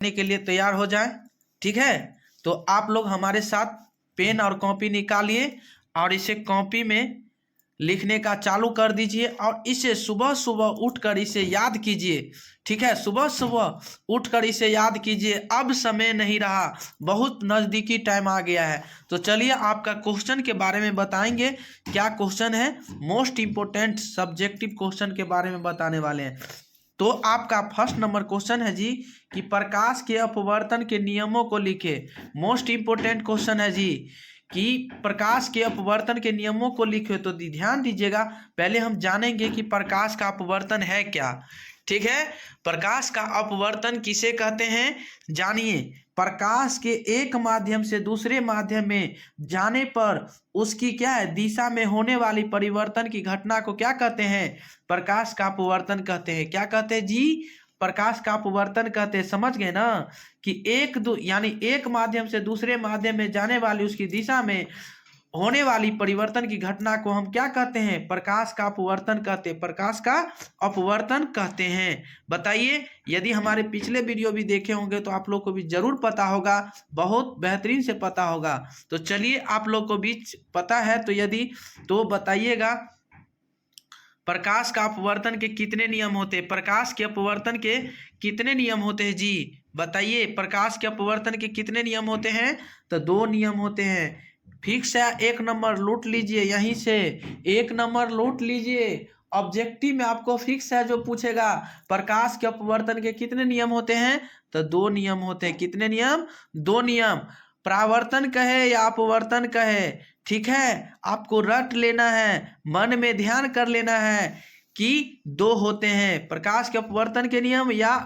के लिए तैयार हो जाए। ठीक है, तो आप लोग हमारे साथ पेन और कॉपी निकालिए और इसे कॉपी में लिखने का चालू कर दीजिए और इसे सुबह सुबह उठकर इसे याद कीजिए। ठीक है, सुबह सुबह उठकर इसे याद कीजिए। अब समय नहीं रहा, बहुत नज़दीकी टाइम आ गया है। तो चलिए आपका क्वेश्चन के बारे में बताएंगे। क्या क्वेश्चन है? मोस्ट इम्पोर्टेंट सब्जेक्टिव क्वेश्चन के बारे में बताने वाले हैं। तो आपका फर्स्ट नंबर क्वेश्चन है जी कि प्रकाश के अपवर्तन के नियमों को लिखे। मोस्ट इंपोर्टेंट क्वेश्चन है जी कि प्रकाश के अपवर्तन के नियमों को लिखे। तो ध्यान दीजिएगा, पहले हम जानेंगे कि प्रकाश का अपवर्तन है क्या। ठीक है, प्रकाश का अपवर्तन किसे कहते हैं जानिए। प्रकाश के एक माध्यम से दूसरे माध्यम में जाने पर उसकी क्या है, दिशा में होने वाली परिवर्तन की घटना को क्या कहते हैं? प्रकाश का अपवर्तन कहते हैं। क्या कहते हैं जी? प्रकाश का अपवर्तन कहते हैं। समझ गए ना कि यानी एक माध्यम से दूसरे माध्यम में जाने वाली उसकी दिशा में होने वाली परिवर्तन की घटना को हम क्या कहते हैं? प्रकाश का अपवर्तन कहते हैं। प्रकाश का अपवर्तन कहते हैं। बताइए, यदि हमारे पिछले वीडियो भी देखे होंगे तो आप लोग को भी जरूर पता होगा, बहुत बेहतरीन से पता होगा। तो चलिए, आप लोग को भी पता है तो यदि तो बताइएगा, प्रकाश का अपवर्तन के कितने नियम होते हैं? प्रकाश के अपवर्तन के कितने नियम होते हैं जी? बताइए, प्रकाश के अपवर्तन के कितने नियम होते हैं? तो 2 नियम होते हैं। फिक्स है, 1 नंबर लूट लीजिए यहीं से, 1 नंबर लूट लीजिए। ऑब्जेक्टिव में आपको फिक्स है जो पूछेगा प्रकाश के अपवर्तन के कितने नियम होते हैं, तो 2 नियम होते हैं। कितने नियम? 2 नियम। परावर्तन कहे या अपवर्तन कहे, ठीक है, आपको रट लेना है, मन में ध्यान कर लेना है कि 2 होते हैं। प्रकाश के अपवर्तन के नियम या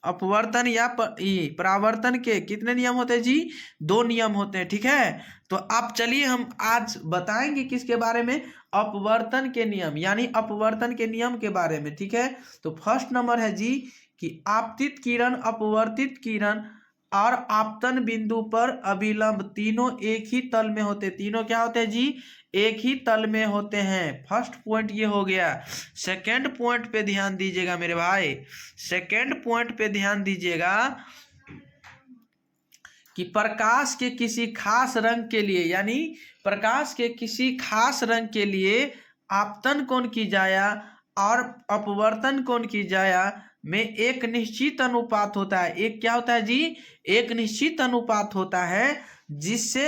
अपवर्तन या परावर्तन के कितने नियम होते हैं जी? 2 नियम होते हैं। ठीक है, तो आप चलिए हम आज बताएंगे किसके बारे में? अपवर्तन के नियम, यानी अपवर्तन के नियम के बारे में। ठीक है, तो फर्स्ट नंबर है जी कि आपतित किरण, अपवर्तित किरण और आपतन बिंदु पर अभिलंब तीनों एक ही तल में होते। तीनों क्या होते हैं जी? एक ही तल में होते हैं। फर्स्ट पॉइंट ये हो गया। सेकंड पॉइंट पे ध्यान दीजिएगा मेरे भाई, सेकंड पॉइंट पे ध्यान दीजिएगा कि प्रकाश के किसी खास रंग के लिए, यानी प्रकाश के किसी खास रंग के लिए आपतन कोण की जाया और अपवर्तन कोण की जाया में एक निश्चित अनुपात होता है। एक क्या होता है जी? एक निश्चित अनुपात होता है जिससे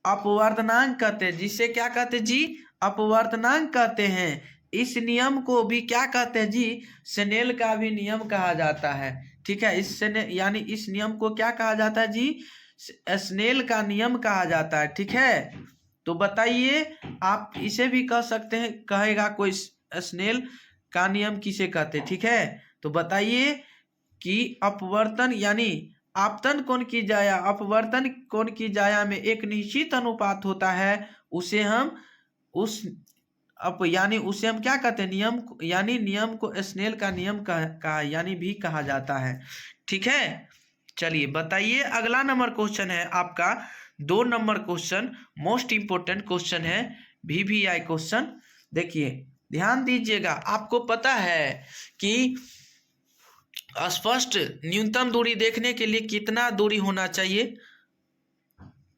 अपवर्तनांक कहते हैं। जिससे क्या कहते हैं जी? अपवर्तनांक कहते हैं। इस नियम को भी क्या कहते हैं जी? स्नेल का भी नियम कहा जाता है। ठीक है, यानी इस नियम को क्या कहा जाता है जी? स्नेल का नियम कहा जाता है। ठीक है, तो बताइए, आप इसे भी कह सकते हैं, कहेगा कोई स्नेल का नियम किसे कहते हैं? ठीक है, तो बताइए कि अपवर्तन यानी आपतन कोण की जाया, अपवर्तन कोण की जाया में एक निश्चित अनुपात होता है, उसे हम यानी उसे हम क्या कहते हैं? नियम, यानी नियम को स्नेल का नियम कहा यानी भी कहा जाता है। ठीक है, चलिए बताइए, अगला नंबर क्वेश्चन है आपका 2 number question, most important question है, VVI क्वेश्चन। देखिए, ध्यान दीजिएगा, आपको पता है कि स्पष्ट न्यूनतम दूरी देखने के लिए कितना दूरी होना चाहिए?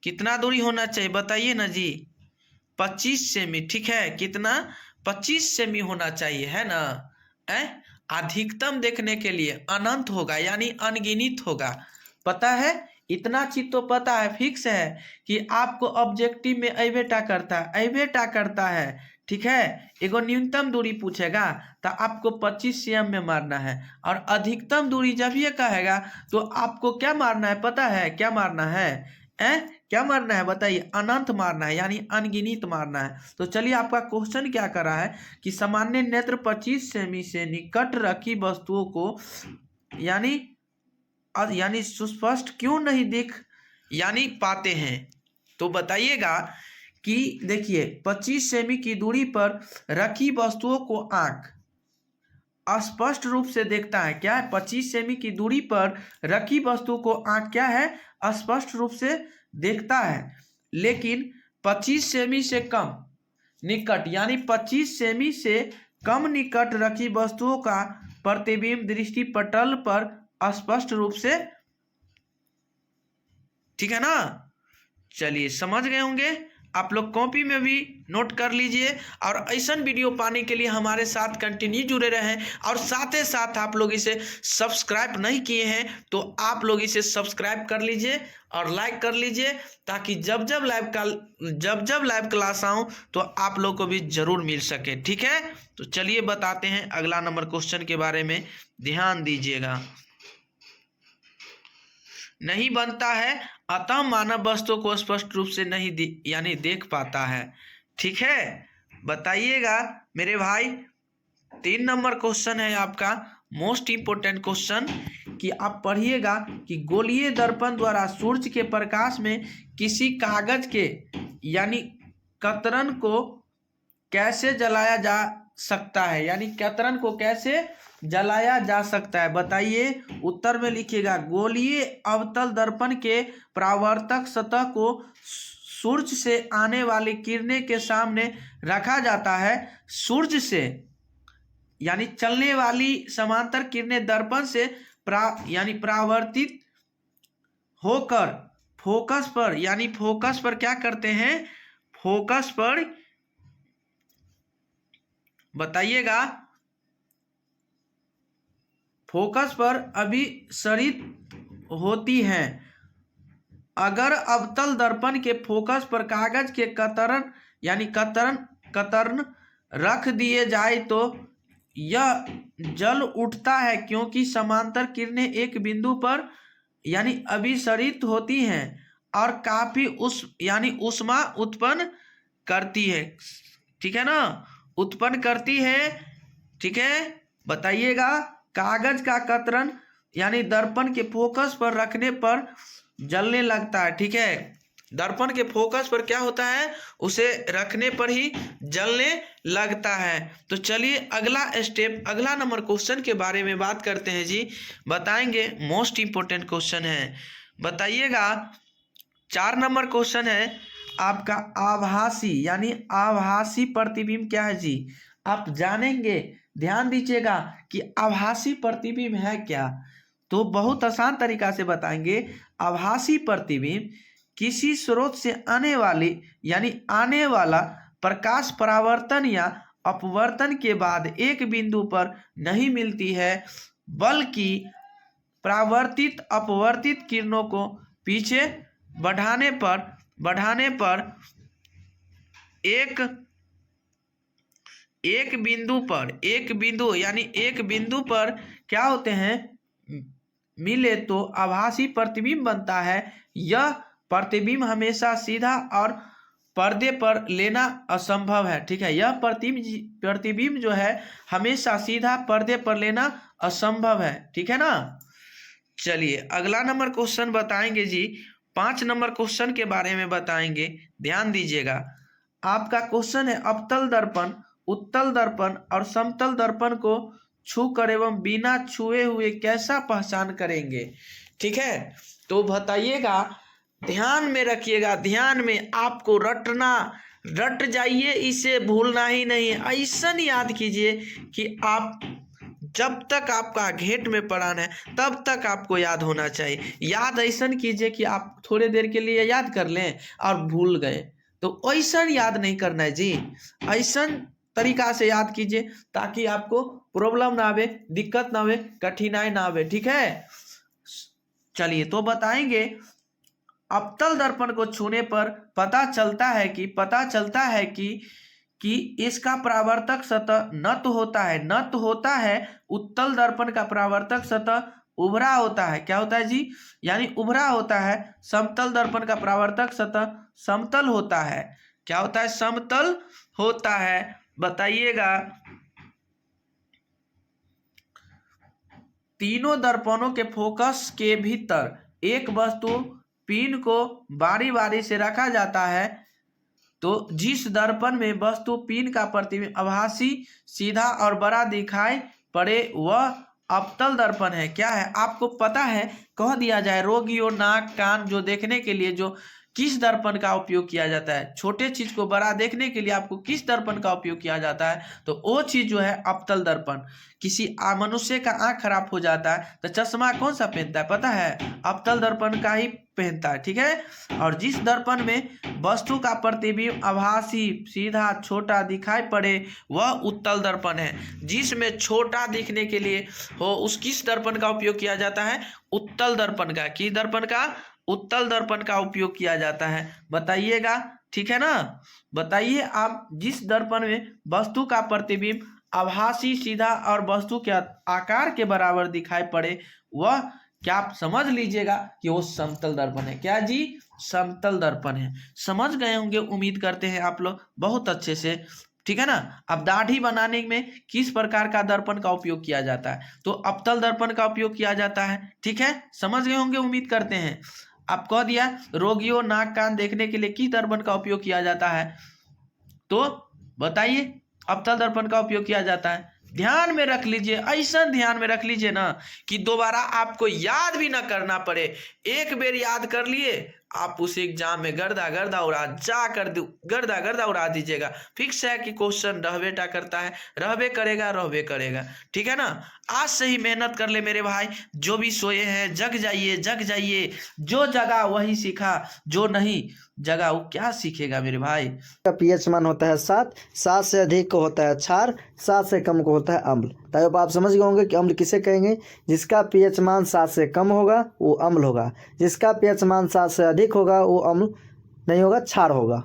कितना दूरी होना चाहिए बताइए ना जी? 25 सेमी। ठीक है, कितना? 25 सेमी होना चाहिए, है ना? अधिकतम देखने के लिए अनंत होगा, यानी अनगिनत होगा। पता है, इतना चीज तो पता है, फिक्स है कि आपको ऑब्जेक्टिव में अबेटा करता है। ठीक है, एगो न्यूनतम दूरी पूछेगा तो आपको 25 cm में मारना है, और अधिकतम दूरी जब ये कहेगा तो आपको क्या मारना है? पता है क्या मारना है? क्या मारना है बताइए? अनंत मारना है, यानी अनगिनत मारना है। तो चलिए, आपका क्वेश्चन क्या कर रहा है कि सामान्य नेत्र 25 सेमी से निकट रखी वस्तुओं को यानी सुस्पष्ट क्यों नहीं दिख यानी पाते हैं? तो बताइएगा कि देखिए, 25 सेमी की दूरी पर रखी वस्तुओं को आंख स्पष्ट रूप से देखता है। क्या है? 25 सेमी की दूरी पर रखी वस्तु को आंख क्या है? स्पष्ट रूप से देखता है। लेकिन 25 सेमी से कम निकट, यानी 25 सेमी से कम निकट रखी वस्तुओं का प्रतिबिंब दृष्टि पटल पर स्पष्ट रूप से, ठीक है ना। चलिए समझ गए होंगे आप लोग, कॉपी में भी नोट कर लीजिए। और ऐसा वीडियो पाने के लिए हमारे साथ कंटिन्यू जुड़े रहें। और साथ ही साथ आप लोग इसे सब्सक्राइब नहीं किए हैं तो आप लोग इसे सब्सक्राइब कर लीजिए और लाइक कर लीजिए, ताकि जब जब लाइव क्लास आऊं तो आप लोग को भी जरूर मिल सके, ठीक है। तो चलिए बताते हैं अगला नंबर क्वेश्चन के बारे में, ध्यान दीजिएगा। नहीं बनता है अतः मानव वस्तु को स्पष्ट रूप से नहीं यानी देख पाता है, ठीक है। बताइएगा मेरे भाई, 3 नंबर क्वेश्चन है आपका मोस्ट इंपोर्टेंट क्वेश्चन, कि आप पढ़िएगा कि गोलीय दर्पण द्वारा सूर्य के प्रकाश में किसी कागज के यानी कतरन को कैसे जलाया जा सकता है, यानी कतरन को कैसे जलाया जा सकता है। बताइए, उत्तर में लिखिएगा। गोलीय अवतल दर्पण के परावर्तक सतह को सूर्य से आने वाली किरणें के सामने रखा जाता है। सूर्य से यानी चलने वाली समांतर किरणें दर्पण से यानी परावर्तित होकर फोकस पर, यानी फोकस पर क्या करते हैं, फोकस पर बताइएगा, फोकस पर अभिसरित होती हैं। अगर अवतल दर्पण के फोकस पर कागज के कतरन यानी कतरन रख दिए जाए तो यह जल उठता है, क्योंकि समांतर किरणें एक बिंदु पर यानी अभिसरित होती हैं और काफी यानी ऊष्मा उत्पन्न करती है, ठीक है ना, उत्पन्न करती है, ठीक है। बताइएगा, कागज का कतरन यानी दर्पण के फोकस पर रखने पर जलने लगता है, ठीक है। दर्पण के फोकस पर क्या होता है, उसे रखने पर ही जलने लगता है। तो चलिए अगला स्टेप, अगला नंबर क्वेश्चन के बारे में बात करते हैं जी। बताएंगे, मोस्ट इंपोर्टेंट क्वेश्चन है। बताइएगा, 4 नंबर क्वेश्चन है आपका, आभासी यानी आभासी प्रतिबिंब क्या है जी। आप जानेंगे, ध्यान दीजिएगा कि आभासी प्रतिबिंब है क्या। तो बहुत आसान तरीका से बताएंगे। आभासी प्रतिबिंब किसी स्रोत से आने वाली यानी आने वाला प्रकाश परावर्तन या अपवर्तन के बाद एक बिंदु पर नहीं मिलती है, बल्कि परावर्तित अपवर्तित किरणों को पीछे बढ़ाने पर एक बिंदु पर क्या होते हैं, मिले तो आभासी प्रतिबिंब बनता है। यह प्रतिबिंब हमेशा सीधा और पर्दे पर लेना असंभव है, ठीक है। यह प्रतिबिंब जो है हमेशा सीधा पर्दे पर लेना असंभव है, ठीक है ना। चलिए अगला नंबर क्वेश्चन बताएंगे जी। 5 नंबर क्वेश्चन के बारे में बताएंगे, ध्यान दीजिएगा। आपका क्वेश्चन है, अवतल दर्पण, उत्तल दर्पण और समतल दर्पण को छूकर एवं बिना छुए हुए कैसा पहचान करेंगे, ठीक है। तो बताइएगा, ध्यान में रखिएगा, ध्यान में आपको रट जाइए, इसे भूलना ही नहीं है। ऐसा याद कीजिए कि आप जब तक आपका घेट में प्राण है तब तक आपको याद होना चाहिए। याद ऐसा कीजिए कि आप थोड़े देर के लिए याद कर लें और भूल गए, तो ऐसा याद नहीं करना है जी। ऐसा तरीका से याद कीजिए ताकि आपको प्रॉब्लम ना आवे, दिक्कत ना आवे, कठिनाई ना आवे, ठीक है। चलिए तो बताएंगे, अवतल दर्पण को छूने पर पता चलता है कि इसका परावर्तक सतह नत होता है। उत्तल दर्पण का परावर्तक सतह उभरा होता है, क्या होता है जी, यानी उभरा होता है। समतल दर्पण का परावर्तक सतह समतल होता है, क्या होता है, समतल होता है। बताइएगा, तीनों दर्पणों के फोकस के भीतर एक वस्तु पिन को बारी बारी से रखा जाता है। तो जिस दर्पण में वस्तु पिन का प्रतिबिंब आभासी सीधा और बड़ा दिखाई पड़े वह अवतल दर्पण है। क्या है, आपको पता है, कह दिया जाए, रोगियों नाक कान जो देखने के लिए जो किस दर्पण का उपयोग किया जाता है? छोटे चीज को बड़ा देखने के लिए आपको किस दर्पण का उपयोग किया जाता है? तो वो चीज जो है अवतल दर्पण। किसी मनुष्य का आंख खराब हो जाता है तो चश्मा कौन सा पहनता है पता है? अवतल दर्पण का ही पहनता है, ठीक है। और जिस दर्पण में वस्तु का प्रतिबिंब आभासी, सीधा, छोटा दिखाई पड़े वह उत्तल दर्पण है। जिसमें छोटा दिखने के लिए हो उस किस दर्पण का उपयोग किया जाता है? उत्तल दर्पण का। किस दर्पण का? उत्तल दर्पण का उपयोग किया जाता है। बताइएगा, ठीक है ना। बताइए आप, जिस दर्पण में वस्तु का प्रतिबिंब आभासी, सीधा और वस्तु के आकार के बराबर दिखाई पड़े वह क्या आप समझ लीजिएगा कि वो समतल दर्पण है। क्या जी? समतल दर्पण है। समझ गए होंगे, उम्मीद करते हैं आप लोग बहुत अच्छे से, ठीक है ना। अब दाढ़ी बनाने में किस प्रकार का दर्पण का उपयोग किया जाता है? तो अवतल दर्पण का उपयोग किया जाता है, ठीक है। समझ गए होंगे, उम्मीद करते हैं। आप कह दिया रोगियों नाक कान देखने के लिए किस दर्पण का उपयोग किया जाता है? तो बताइए, अवतल दर्पण का उपयोग किया जाता है। ध्यान में रख लीजिए, ऐसा ध्यान में रख लीजिए ना कि दोबारा आपको याद भी ना करना पड़े। एक बेर याद कर लिए आप उस एग्जाम में गर्दा गर्दा उड़ा दीजिएगा। फिक्स है कि क्वेश्चन रहबेटा करता है, रहबे करेगा, ठीक है ना। आज से ही मेहनत कर ले मेरे भाई। जो भी सोए हैं जग जाइए। जो जगा वही सीखा, जो नहीं जगा वो क्या सीखेगा मेरे भाई। का पीएच मान होता है 7 से अधिक को होता है क्षार, 7 से कम को होता है अम्ल। तब आप समझ गए होंगे कि अम्ल किसे कहेंगे? जिसका पीएच मान 7 से कम होगा वो अम्ल होगा, जिसका पीएच मान 7 से अधिक होगा वो अम्ल नहीं होगा, क्षार होगा।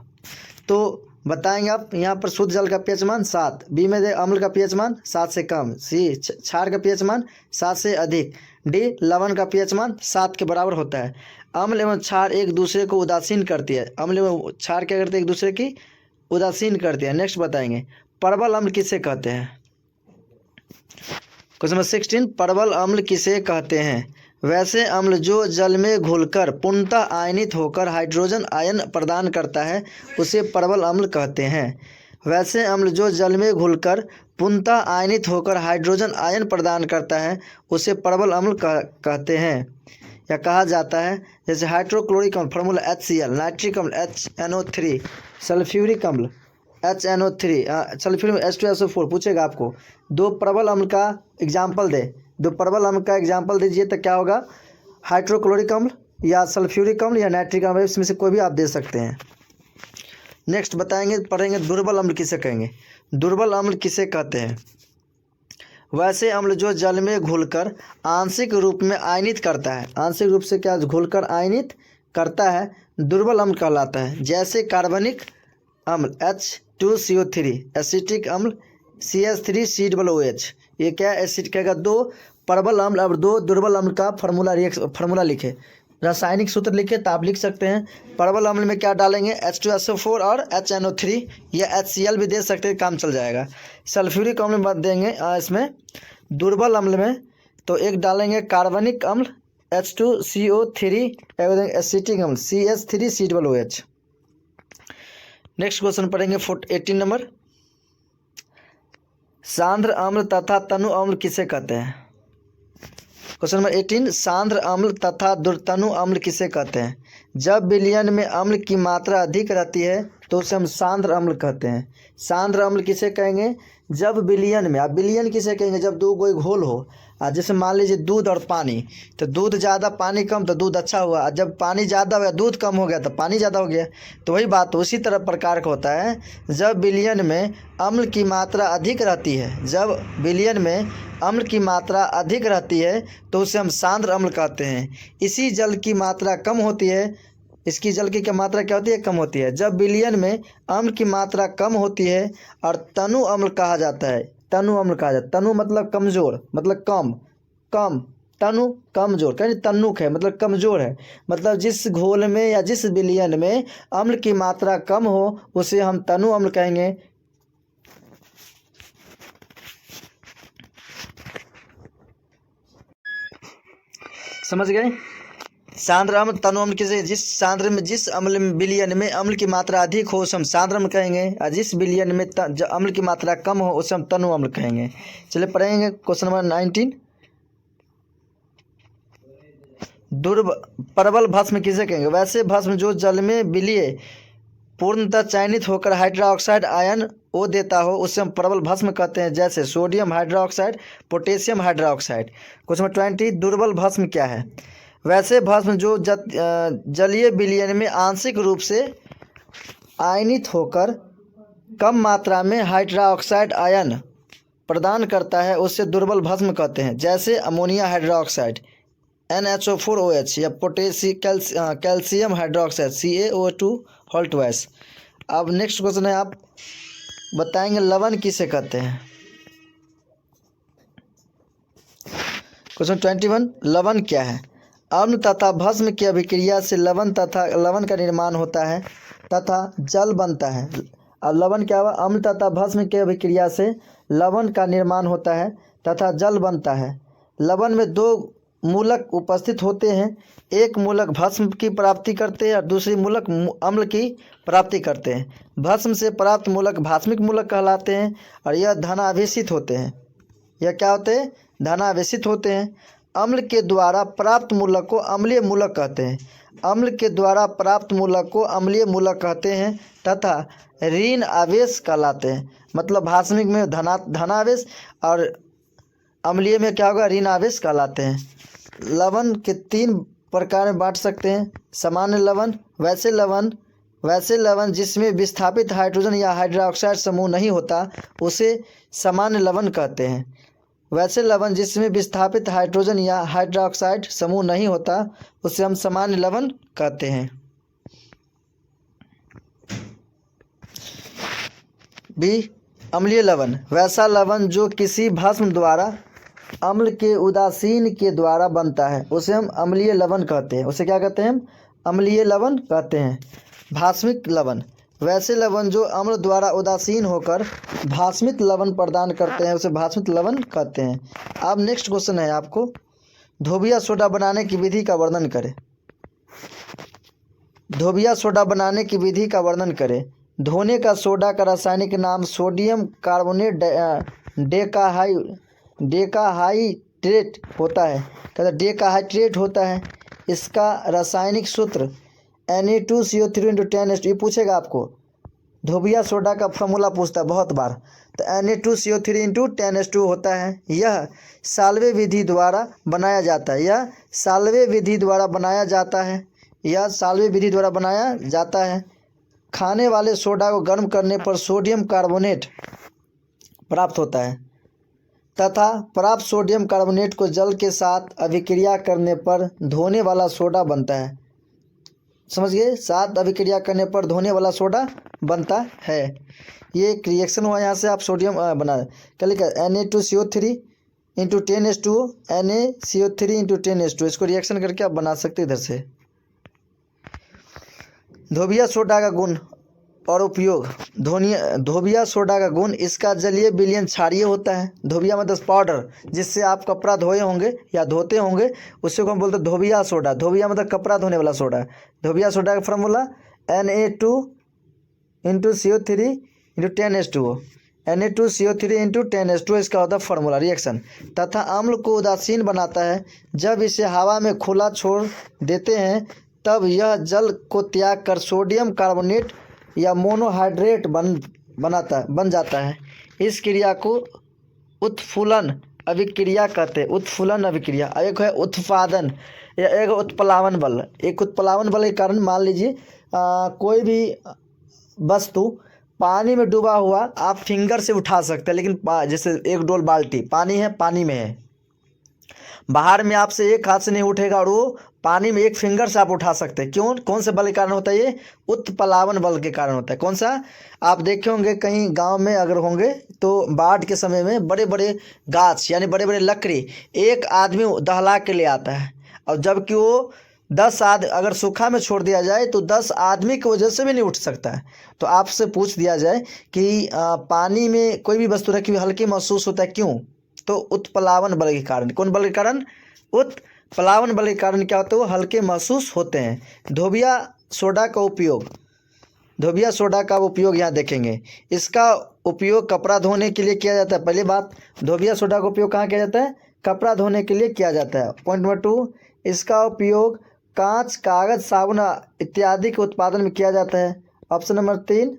तो बताएंगे आप, यहाँ पर शुद्ध जल का पीएच मान 7, बी में दे अम्ल का पीएच मान 7 से कम, सी क्षार का पीएच मान 7 से अधिक, डी लवण का पीएच मान 7 के बराबर होता है। अम्ल एवं क्षार एक दूसरे को उदासीन करती है। अम्ल एवं क्षार क्या करते हैं? एक दूसरे की उदासीन करती है। नेक्स्ट बताएंगे, प्रबल अम्ल किसे कहते हैं? क्वेश्चन नंबर 16, प्रबल अम्ल किसे कहते हैं? वैसे अम्ल जो जल में घुलकर पूर्णतः आयनित होकर हाइड्रोजन आयन प्रदान करता है उसे प्रबल अम्ल कहते हैं। वैसे अम्ल जो जल में घुलकर पूर्णतः आयनित होकर हाइड्रोजन आयन प्रदान करता है उसे प्रबल अम्ल कहते हैं या कहा जाता है। जैसे हाइड्रोक्लोरिक अम्ल फॉर्मूला HCl, नाइट्रिक अम्ल HNO3, सल्फ्यूरिक अम्ल HNO3, सल्फ्यूरिक H2SO4। पूछेगा आपको 2 प्रबल अम्ल का एग्जाम्पल दे, 2 प्रबल अम्ल का एग्जाम्पल दीजिए तो क्या होगा? हाइड्रोक्लोरिक अम्ल या सल्फ्यूरिक अम्ल या नाइट्रिक अम्ल, इसमें से कोई भी आप दे सकते हैं। नेक्स्ट बताएंगे, पढ़ेंगे दुर्बल अम्ल किसे कहेंगे? दुर्बल अम्ल किसे कहते हैं? वैसे अम्ल जो जल में घुलकर आंशिक रूप में आयनित करता है, आंशिक रूप से क्या घुलकर आयनित करता है, दुर्बल अम्ल कहलाता है। जैसे कार्बनिक अम्ल H2CO3, एसिटिक अम्ल CH3COOH। ये क्या एसिड कहेगा? 2 प्रबल अम्ल और 2 दुर्बल अम्ल का फॉर्मूला लिखे, रासायनिक सूत्र लिखे तो आप लिख सकते हैं। प्रबल अम्ल में क्या डालेंगे? H2SO4 और HNO3 या HCl भी दे सकते हैं, काम चल जाएगा। सल्फ्यूरिक अम्ल में देंगे इसमें दुर्बल अम्ल में तो एक डालेंगे कार्बनिक अम्ल H2CO3, एसिटिक अम्ल CH3COOH। नेक्स्ट क्वेश्चन पढ़ेंगे 18 नंबर, सांद्र अम्ल तथा तनु अम्ल किसे कहते हैं? क्वेश्चन नंबर 18, सांद्र अम्ल तथा तनु अम्ल किसे कहते हैं? जब विलयन में अम्ल की मात्रा अधिक रहती है तो उसे हम सांद्र अम्ल कहते हैं। सांद्र अम्ल किसे कहेंगे? जब विलयन में, आप विलयन किसे कहेंगे? जब दो कोई घोल हो, जैसे मान लीजिए दूध और पानी, तो दूध ज़्यादा पानी कम तो दूध अच्छा हुआ, जब पानी ज़्यादा हुआ दूध कम हो गया तो पानी ज़्यादा हो गया। तो वही बात उसी तरह प्रकार का होता है। जब विलयन में अम्ल की मात्रा अधिक रहती है, जब विलयन में अम्ल की मात्रा अधिक रहती है तो उसे हम सांद्र अम्ल कहते हैं। इसी जल की मात्रा कम होती है, इसकी जल की मात्रा क्या होती है? कम होती है। जब विलयन में अम्ल की मात्रा कम होती है और तनु अम्ल कहा जाता है, तनु अम्ल कहा जाता है। तनु मतलब कमज़ोर, मतलब कम, तनु कमज़ोर, कहीं तन्नुक है मतलब कमज़ोर है, मतलब जिस घोल में या जिस विलयन में अम्ल की मात्रा कम हो उसे हम तनु अम्ल कहेंगे। समझ गए? सांद्र अम्ल तनु अम्ल किसे? जिस अम्ल में विलयन में अम्ल की मात्रा अधिक हो उसे हम सांद्र अम्ल कहेंगे, और जिस विलयन में अम्ल की मात्रा कम हो उसे हम तनु अम्ल कहेंगे। चलिए पढ़ेंगे क्वेश्चन नंबर 19, प्रबल भस्म किसे कहेंगे? वैसे भस्म जो जल में विलीय पूर्णतः चयनित होकर हाइड्रोक्साइड आयन O देता हो उसे हम प्रबल भस्म कहते हैं, जैसे sodium hydroxide, potassium hydroxide. Question number 20, दुर्बल भस्म क्या है? वैसे भस्म जो जलीय विलयन में आंशिक रूप से आयनित होकर कम मात्रा में हाइड्रोक्साइड आयन प्रदान करता है उसे दुर्बल भस्म कहते हैं, जैसे अमोनिया हाइड्रोक्साइड NaCO4OH या कैल्शियम हाइड्रोक्साइड CaO2 अब नेक्स्ट क्वेश्चन है, आप बताएंगे लवण किसे कहते हैं? क्वेश्चन 21, लवण क्या है? अम्ल तथा भस्म की अभिक्रिया से लवण का निर्माण होता है तथा जल बनता है। अब लवण क्या हुआ? अम्ल तथा भस्म की अभिक्रिया से लवण का निर्माण होता है तथा जल बनता है। लवण में दो मूलक उपस्थित होते हैं, एक मूलक भस्म की प्राप्ति करते हैं और दूसरी मूलक अम्ल की प्राप्ति करते हैं। भस्म से प्राप्त मूलक भास्मिक मूलक कहलाते हैं और यह धनावेशित होते हैं। यह क्या होते हैं? धनावेशित होते हैं। अम्ल के द्वारा प्राप्त मूलक को अम्लीय मूलक कहते हैं। अम्ल के द्वारा प्राप्त मूलक को अम्लीय मूलक कहते हैं तथा ऋण आवेश कहलाते हैं। मतलब भास्मिक में धनावेश और अम्लीय में क्या होगा? ऋण आवेश कहलाते हैं। लवण के 3 प्रकार में बांट सकते हैं, सामान्य लवण, वैसे लवण जिसमें विस्थापित हाइड्रोजन या हाइड्रोक्साइड समूह नहीं होता उसे सामान्य लवण कहते हैं। वैसे लवण जिसमें विस्थापित हाइड्रोजन या हाइड्रोक्साइड समूह नहीं होता उसे हम सामान्य लवण कहते हैं। बी, अम्लीय लवण, वैसा लवण जो किसी भस्म द्वारा अम्ल के उदासीन के द्वारा बनता है उसे हम अम्लीय लवण कहते हैं। उसे क्या कहते हैं? हम अम्लीय लवण कहते हैं। भास्मिक लवण, वैसे लवण जो अम्ल द्वारा उदासीन होकर भास्मिक लवण प्रदान करते हैं उसे भास्मिक लवण कहते हैं। अब नेक्स्ट क्वेश्चन है आपको, धोबिया सोडा बनाने की विधि का वर्णन करें। धोबिया सोडा बनाने की विधि का वर्णन करें। धोने का सोडा का रासायनिक नाम सोडियम कार्बोनेट डेकाहाइड्रेट होता है। कहते डेकाहाइड्रेट होता है। इसका रासायनिक सूत्र Na2CO3 × 10H2। ये पूछेगा आपको, धोबिया सोडा का फॉर्मूला पूछता है बहुत बार, तो Na2CO3 × 10H2 होता है। यह साल्वे विधि द्वारा बनाया जाता है। यह साल्वे विधि द्वारा बनाया जाता है। खाने वाले सोडा को गर्म करने पर सोडियम कार्बोनेट प्राप्त होता है तथा प्राप्त सोडियम कार्बोनेट को जल के साथ अभिक्रिया करने पर धोने वाला सोडा बनता है। समझ गए? साथ अभिक्रिया करने पर धोने वाला सोडा बनता है। ये एक रिएक्शन हुआ, यहाँ से आप सोडियम बना क्या लिखा? Na2CO3 × 10H2, NaCO3 × 10H2। इसको रिएक्शन करके आप बना सकते इधर से। धोबिया सोडा का गुण और उपयोग। धोबिया सोडा का गुण, इसका जलीय विलयन क्षारीय होता है। धोबिया मतलब पाउडर, जिससे आप कपड़ा धोए होंगे या धोते होंगे, उसी को हम बोलते हैं धोबिया सोडा। धोबिया मतलब कपड़ा धोने वाला सोडा। धोबिया सोडा का formula Na2 × CO3 × 10H2O। Na2CO3 × 10H2 इसका होता है फॉर्मूला रिएक्शन। तथा अम्ल को उदासीन बनाता है। जब इसे हवा में खुला छोड़ देते हैं तब यह जल को त्याग कर सोडियम कार्बोनेट या मोनोहाइड्रेट बन जाता है। इस क्रिया को उत्फुलन अभिक्रिया कहते हैं। उत्फुलन अभिक्रिया। एक है उत्पादन या एक उत्प्लावन बल। एक उत्प्लावन बल के कारण मान लीजिए कोई भी वस्तु पानी में डूबा हुआ आप फिंगर से उठा सकते हैं, लेकिन जैसे एक डोल बाल्टी पानी है, पानी में है, बाहर में आपसे एक हाथ से नहीं उठेगा और वो पानी में एक फिंगर से आप उठा सकते हैं। क्यों? कौन से बल के कारण होता है? ये उत्प्लावन बल के कारण होता है। कौन सा? आप देखे होंगे कहीं गांव में अगर होंगे तो बाढ़ के समय में बड़े बड़े गाछ यानी बड़े बड़े लकड़ी एक आदमी दहला के ले आता है, और जबकि वो 10 आदमी अगर सूखा में छोड़ दिया जाए तो 10 आदमी की वजह से भी नहीं उठ सकता है। तो आपसे पूछ दिया जाए कि पानी में कोई भी वस्तु रखी हुई हल्की महसूस होता है, क्यों? तो उत्प्लावन बल के कारण। कौन बल के कारण? उत्प्लावन बल के कारण क्या होता है? वो हल्के महसूस होते हैं। धोबिया सोडा का उपयोग। धोबिया सोडा का उपयोग यहाँ देखेंगे। इसका उपयोग कपड़ा धोने के लिए किया जाता है। पहली बात, धोबिया सोडा का उपयोग कहाँ किया जाता है? कपड़ा धोने के लिए किया जाता है। पॉइंट नंबर 2, इसका उपयोग कांच, कागज, साबुन इत्यादि के उत्पादन में किया जाता है। ऑप्शन नंबर 3,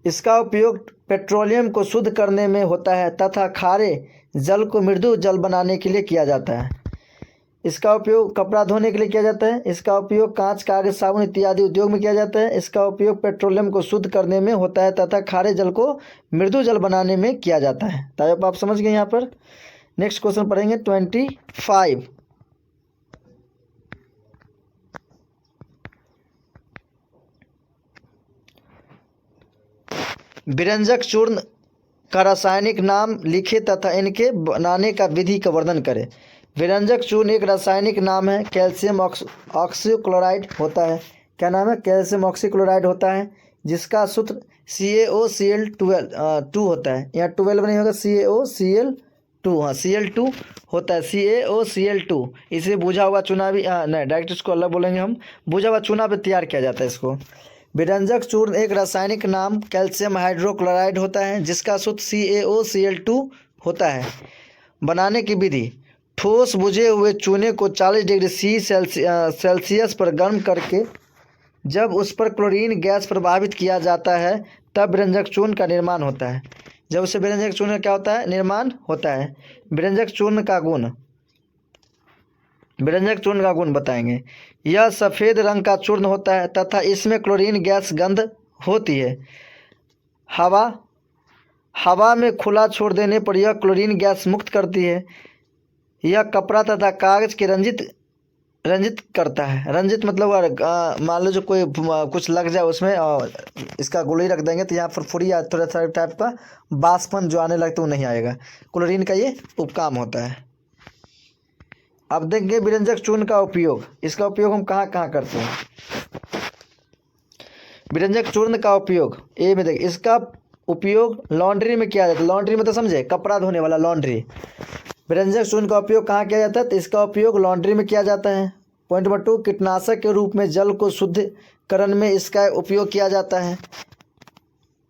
इसका उपयोग पेट्रोलियम को शुद्ध करने में होता है तथा खारे जल को मृदु जल बनाने के लिए किया जाता है। इसका उपयोग कपड़ा धोने के लिए किया जाता है। इसका उपयोग कांच, कागज, साबुन इत्यादि उद्योग में किया जाता है। इसका उपयोग पेट्रोलियम को शुद्ध करने में होता है तथा खारे जल को मृदु जल बनाने में किया जाता है। तो आप समझ गए यहाँ पर। नेक्स्ट क्वेश्चन पढ़ेंगे 25। व्यंजक चूर्ण का रासायनिक नाम लिखे तथा इनके बनाने का विधि का वर्णन करें। व्यंजक चूर्ण एक रासायनिक नाम है। कैल्शियम ऑक्सीक्लोराइड होता है। क्या नाम है? कैल्शियम ऑक्सीक्लोराइड होता है, जिसका सूत्र CaOCl2 होता है। यहाँ 12 नहीं होगा, CaOCl2। हाँ, Cl2 होता है, CaOCl2। इसे बुझा हुआ चूना भी नहीं, डायरेक्ट इसको अलग बोलेंगे हम। बुझा हुआ चूना भी तैयार किया जाता है इसको। व्यंजक चूर्ण एक रासायनिक नाम कैल्शियम हाइड्रोक्लोराइड होता है, जिसका सूत्र CaOCl2 होता है। बनाने की विधि: ठोस बुझे हुए चूने को 40 डिग्री सेल्सियस पर गर्म करके जब उस पर क्लोरीन गैस प्रभावित किया जाता है तब व्यंजक चूर्ण का निर्माण होता है। जब उससे व्यंजक चूर्ण का क्या होता है? निर्माण होता है। व्यंजक चूर्ण का गुण, व्यंजक चूर्ण का गुण बताएंगे। यह सफ़ेद रंग का चूर्ण होता है तथा इसमें क्लोरीन गैस गंध होती है। हवा में खुला छोड़ देने पर यह क्लोरीन गैस मुक्त करती है। यह कपड़ा तथा कागज के रंजित करता है। रंजित मतलब मान लो जो कोई कुछ लग जाए उसमें इसका गोली रख देंगे तो यहाँ पर फुरी या थोड़ा सा टाइप का बाष्पन जो आने लगता है वो नहीं आएगा। क्लोरीन का ये उपकाम होता है। अब देखेंगे व्यंजक चूर्ण का उपयोग। इसका उपयोग हम कहाँ कहाँ करते हैं? व्यंजक चूर्ण का उपयोग ए में देखिए, इसका उपयोग लॉन्ड्री में किया जाता है। लॉन्ड्री में तो समझे, कपड़ा धोने वाला लॉन्ड्री। व्यंजक चूर्ण का उपयोग कहाँ किया जाता है? तो इसका उपयोग लॉन्ड्री में किया जाता है। पॉइंट नंबर 2, कीटनाशक के रूप में जल को शुद्धिकरण में इसका उपयोग किया जाता है।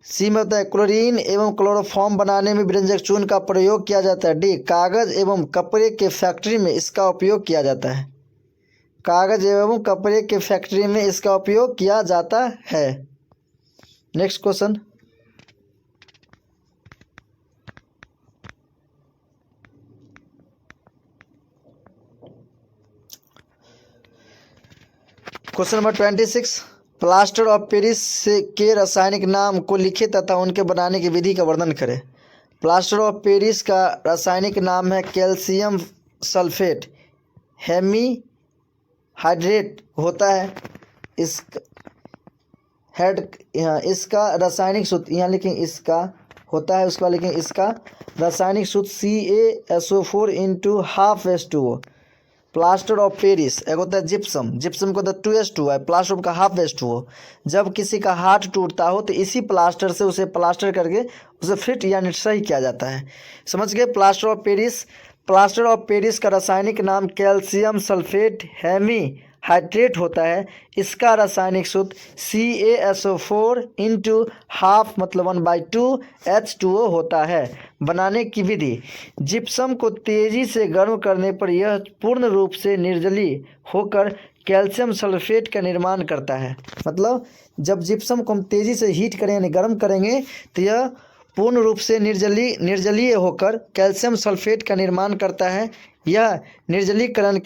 सी में होता है क्लोरीन एवं क्लोरोफॉर्म बनाने में व्यंजक चूर्ण का प्रयोग किया जाता है। डी, कागज एवं कपड़े के फैक्ट्री में इसका उपयोग किया जाता है। कागज एवं कपड़े के फैक्ट्री में इसका उपयोग किया जाता है। Next question, question number 26। Plaster of Paris के रासायनिक नाम को लिखे तथा उनके बनाने की विधि का वर्णन करें। प्लास्टर ऑफ पेरिस का रासायनिक नाम है कैल्शियम सल्फेट हेमीहाइड्रेट होता है। इसका रासायनिक सूत्र यहाँ लिखें, इसका होता है, उसका लिखें इसका रासायनिक सूत्र CaSO4 × प्लास्टर ऑफ पेरिस। एक होता है जिप्सम को तो 2S2 है, प्लास्टर का H2O। जब किसी का हाथ टूटता हो तो इसी प्लास्टर से उसे प्लास्टर करके उसे फिट यानी सही किया जाता है। समझ गए? प्लास्टर ऑफ पेरिस का रासायनिक नाम कैल्शियम सल्फेट हेमीहाइड्रेट होता है। इसका रासायनिक सूत्र CaSO4 × मतलब 1/2 H2O होता है। बनाने की विधि: जिप्सम को तेज़ी से गर्म करने पर यह पूर्ण रूप से निर्जलीय होकर कैल्शियम सल्फेट का निर्माण करता है। मतलब जब जिप्सम को हम तेज़ी से हीट करें यानी गर्म करेंगे तो यह पूर्ण रूप से निर्जलीय होकर कैल्शियम सल्फेट का निर्माण करता है। यह निर्जलीकरण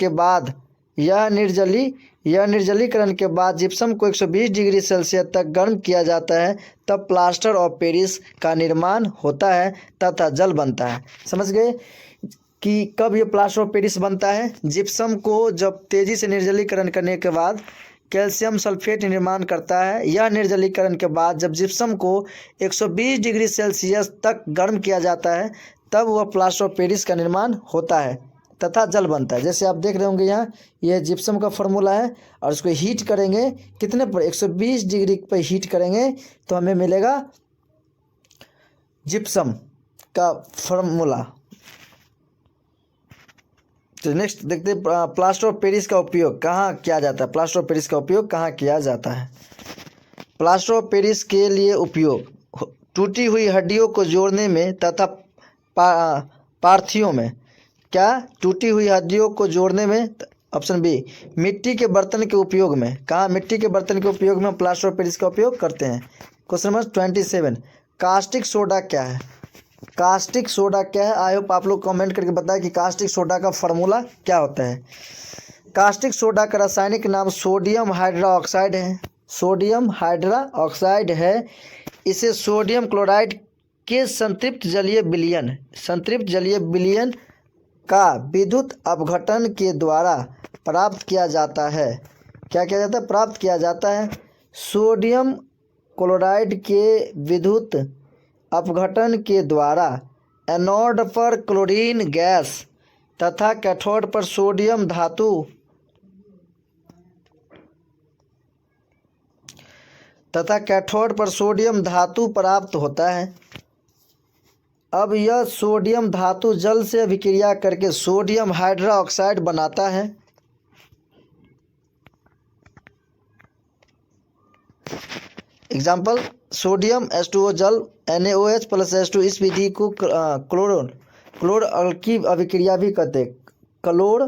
के बाद जिप्सम को 120 डिग्री सेल्सियस तक गर्म किया जाता है, तब प्लास्टर ऑफ पेरिस का निर्माण होता है तथा जल बनता है। समझ गए कि कब ये प्लास्टर ऑफ पेरिस बनता है? जिप्सम को जब तेज़ी से निर्जलीकरण करने के बाद कैल्शियम सल्फेट निर्माण करता है। यह निर्जलीकरण के बाद जब जिप्सम को 120 डिग्री सेल्सियस तक गर्म किया जाता है तब वह प्लास्टर ऑफ पेरिस का निर्माण होता है तथा जल बनता है। जैसे आप देख रहे होंगे यहाँ यह जिप्सम का फॉर्मूला है और इसको हीट करेंगे कितने पर? 120 डिग्री पर हीट करेंगे तो हमें मिलेगा जिप्सम का फॉर्मूला। तो नेक्स्ट देखते हैं प्लास्टर ऑफ पेरिस का उपयोग कहाँ किया जाता है। प्लास्टर ऑफ पेरिस का उपयोग कहाँ किया जाता है? प्लास्टर ऑफ पेरिस के लिए उपयोग टूटी हुई हड्डियों को जोड़ने में तथा पार्थियों में। क्या? टूटी हुई हड्डियों को जोड़ने में। ऑप्शन बी, मिट्टी के बर्तन के उपयोग में। कहाँ? मिट्टी के बर्तन के उपयोग में हम प्लास्टर ऑफ पेरिस का उपयोग करते हैं। क्वेश्चन नंबर 27, कास्टिक सोडा क्या है? कास्टिक सोडा क्या है? आई होप आप लोग कमेंट करके बताएं कि कास्टिक सोडा का फार्मूला क्या होता है। कास्टिक सोडा का रासायनिक नाम सोडियम हाइड्रोक्साइड है। सोडियम हाइड्रोक्साइड है। इसे सोडियम क्लोराइड के संतृप्त जलीय विलयन का विद्युत अपघटन के द्वारा प्राप्त किया जाता है। क्या किया जाता है? प्राप्त किया जाता है। सोडियम क्लोराइड के विद्युत अपघटन के द्वारा एनोड पर क्लोरीन गैस तथा कैथोड पर सोडियम धातु प्राप्त होता है। अब यह सोडियम धातु जल से अभिक्रिया करके सोडियम हाइड्रोक्साइड बनाता है। एग्जाम्पल, सोडियम H2O जल NaOH प्लस H2। इस विधि को क्लोर अल्की अभिक्रिया भी कहते हैं। क्लोर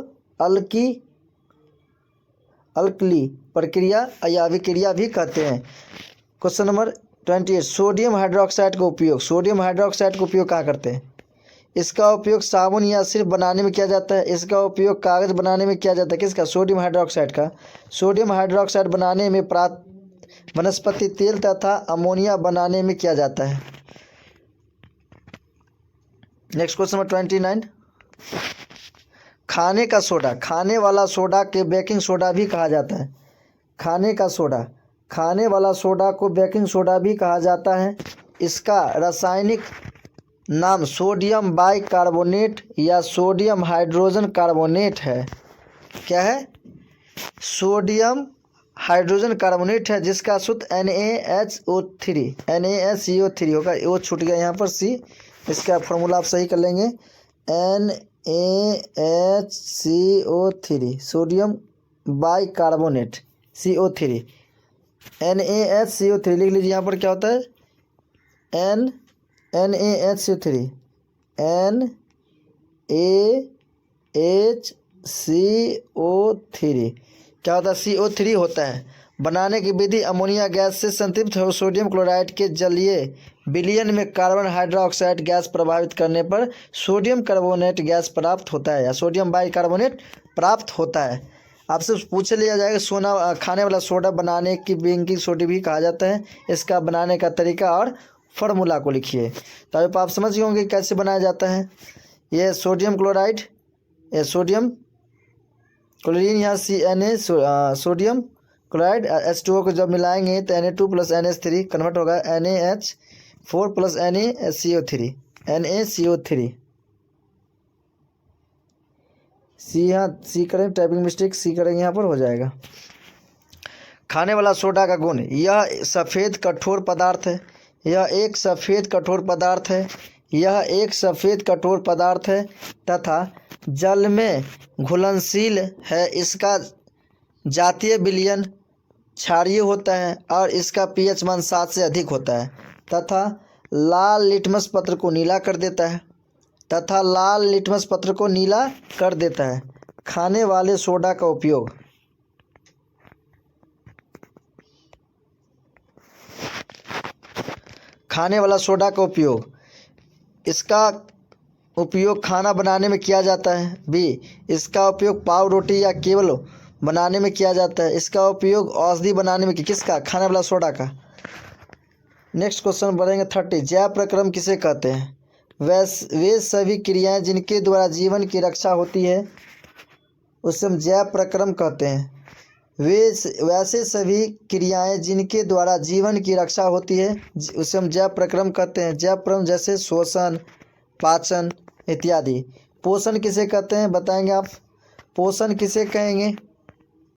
अल्कली प्रक्रिया या अभिक्रिया भी कहते हैं। क्वेश्चन नंबर 28, सोडियम हाइड्रोक्साइड का उपयोग। सोडियम हाइड्रोक्साइड का उपयोग कहाँ करते हैं? इसका उपयोग साबुन या सिर्फ बनाने में किया जाता है। इसका उपयोग कागज़ बनाने में किया जाता है। किसका? सोडियम हाइड्रोक्साइड का। सोडियम हाइड्रोक्साइड बनाने में वनस्पति तेल तथा अमोनिया बनाने में किया जाता है। नेक्स्ट क्वेश्चन नंबर 29, खाने का सोडा। खाने वाला सोडा के बेकिंग सोडा भी कहा जाता है। खाने वाला सोडा को बेकिंग सोडा भी कहा जाता है। इसका रासायनिक नाम सोडियम बाइकार्बोनेट या सोडियम हाइड्रोजन कार्बोनेट है। क्या है? सोडियम हाइड्रोजन कार्बोनेट है, जिसका सूत्र NaHCO3 होगा। वो छूट गया यहाँ पर C। इसका फॉर्मूला आप सही कर लेंगे। NaHCO3 sodium bicarbonate CO3 NaHCO3 लिख लीजिए। यहाँ पर क्या होता है? NaHCO3 NaHCO3 क्या होता है? CO3 होता है। बनाने की विधि अमोनिया गैस से संतृप्त हो सोडियम क्लोराइड के जलीय विलयन में कार्बन हाइड्रोक्साइड गैस प्रभावित करने पर सोडियम कार्बोनेट गैस प्राप्त होता है या सोडियम बाइकार्बोनेट प्राप्त होता है। आपसे पूछ लिया जाएगा खाने वाला सोडा बनाने की बेकिंग सोडा भी कहा जाता है। इसका बनाने का तरीका और फार्मूला को लिखिए। तो आप समझ गए होंगे कैसे बनाया जाता है। ये सोडियम क्लोराइड, ये सोडियम क्लोरीन, यहाँ सोडियम क्लोराइड H2O को जब मिलाएंगे तो Na2 प्लस NH3 कन्वर्ट होगा NaH4 प्लस NaCO3 सी करें, टाइपिंग मिस्टेक सी करेंगे, यहाँ पर हो जाएगा। खाने वाला सोडा का गुण, यह सफ़ेद कठोर पदार्थ है तथा जल में घुलनशील है। इसका जातीय विलयन क्षारीय होता है और इसका pH मान 7 से अधिक होता है तथा लाल लिटमस पत्र को नीला कर देता है। खाने वाले सोडा का उपयोग। खाने वाला सोडा का उपयोग, इसका उपयोग खाना बनाने में किया जाता है। बी, इसका उपयोग पाव रोटी या केवल बनाने में किया जाता है। इसका उपयोग औषधि बनाने में किसका? खाने वाला सोडा का। नेक्स्ट क्वेश्चन बढ़ेंगे 30, जैव प्रक्रम किसे कहते हैं? वे सभी क्रियाएं जिनके द्वारा जीवन की रक्षा होती है उसे हम जैव प्रक्रम कहते हैं। वैसे सभी क्रियाएं जिनके द्वारा जीवन की रक्षा होती है उसे हम जैव प्रक्रम कहते हैं। जैव प्रक्रम जैसे श्वसन, पाचन इत्यादि। पोषण किसे कहते हैं बताएंगे आप? पोषण किसे कहेंगे?